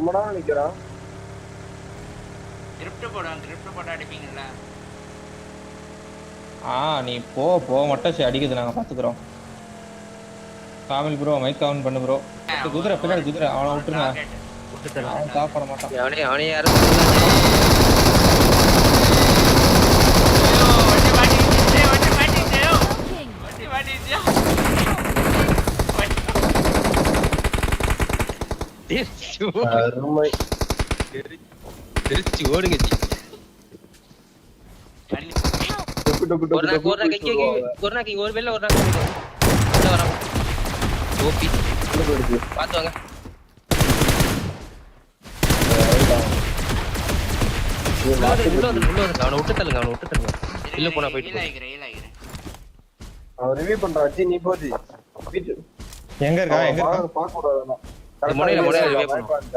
ரொம்ப நேரம் நிக்கிறான். கிரிப்ட் போட அடிப்பீங்கல்ல. நீ போ மட்டும் அடிக்குது, நாங்க பாத்துக்கிறோம். காமில் ப்ரோ மைக் ஆன் பண்ணு ப்ரோ. குதிரை பின்னாடி குதிரை, அவனை விட்டுருங்க. அவன் சாப்பிட மாட்டான். அவனே யாரும் திருச்சி ஓடுங்க. ஒரு வேலை ஒரு நாள் ஓபி பாத்து வாங்க. அவனை விட்டு தள்ளுங்க. இல்ல போனா போயிட்டு அவன் ரிவ்யூ பண்றான். நீ போதி எங்க இருக்கா? பார்க்க கூடாது. முனையில ரிவ்யூ பண்ணுவான்.